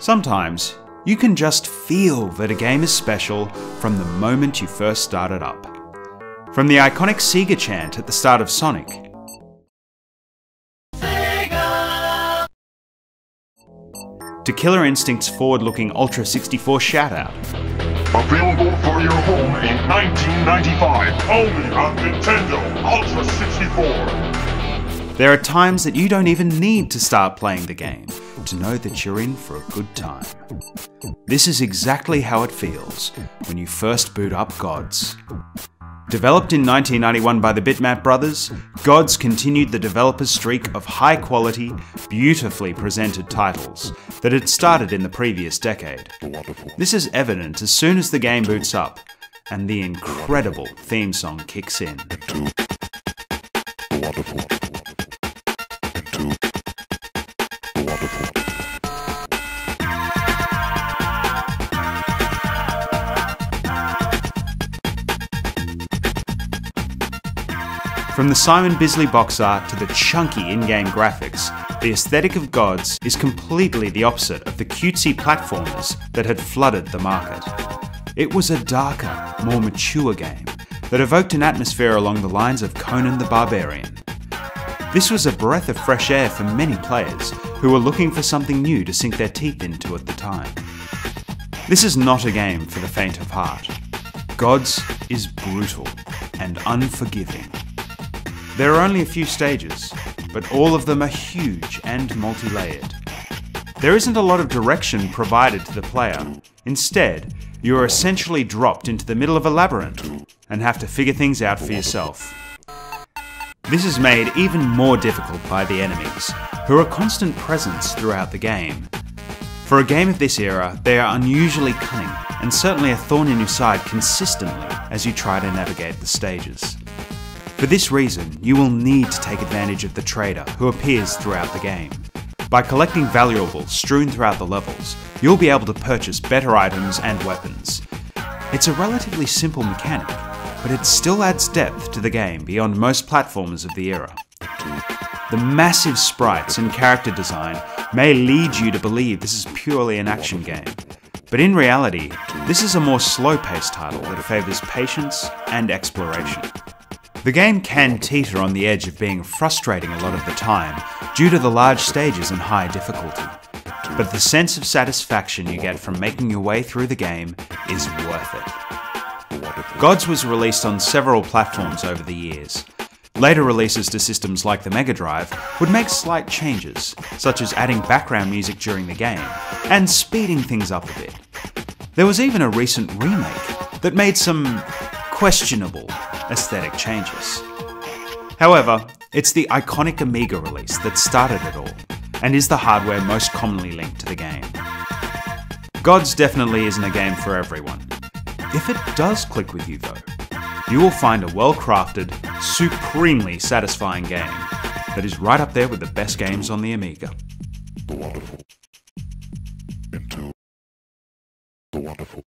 Sometimes, you can just feel that a game is special from the moment you first start it up. From the iconic Sega chant at the start of Sonic, Sega! To Killer Instinct's forward-looking Ultra 64 shout-out. Available for your home in 1995, only on Nintendo Ultra 64. There are times that you don't even need to start playing the game to know that you're in for a good time. This is exactly how it feels when you first boot up Gods. Developed in 1991 by the Bitmap Brothers, Gods continued the developer's streak of high-quality, beautifully presented titles that had started in the previous decade. This is evident as soon as the game boots up, and the incredible theme song kicks in. From the Simon Bisley box art to the chunky in-game graphics, the aesthetic of Gods is completely the opposite of the cutesy platformers that had flooded the market. It was a darker, more mature game that evoked an atmosphere along the lines of Conan the Barbarian. This was a breath of fresh air for many players who were looking for something new to sink their teeth into at the time. This is not a game for the faint of heart. Gods is brutal and unforgiving. There are only a few stages, but all of them are huge and multi-layered. There isn't a lot of direction provided to the player. Instead, you are essentially dropped into the middle of a labyrinth and have to figure things out for yourself. This is made even more difficult by the enemies, who are a constant presence throughout the game. For a game of this era, they are unusually cunning and certainly a thorn in your side consistently as you try to navigate the stages. For this reason, you will need to take advantage of the trader who appears throughout the game. By collecting valuables strewn throughout the levels, you'll be able to purchase better items and weapons. It's a relatively simple mechanic, but it still adds depth to the game beyond most platformers of the era. The massive sprites and character design may lead you to believe this is purely an action game, but in reality, this is a more slow-paced title that favours patience and exploration. The game can teeter on the edge of being frustrating a lot of the time due to the large stages and high difficulty, but the sense of satisfaction you get from making your way through the game is worth it. Gods was released on several platforms over the years. Later releases to systems like the Mega Drive would make slight changes, such as adding background music during the game and speeding things up a bit. There was even a recent remake that made some questionable aesthetic changes. However, it's the iconic Amiga release that started it all, and is the hardware most commonly linked to the game. Gods definitely isn't a game for everyone. If it does click with you though, you will find a well-crafted, supremely satisfying game that is right up there with the best games on the Amiga. The wonderful. Into the wonderful.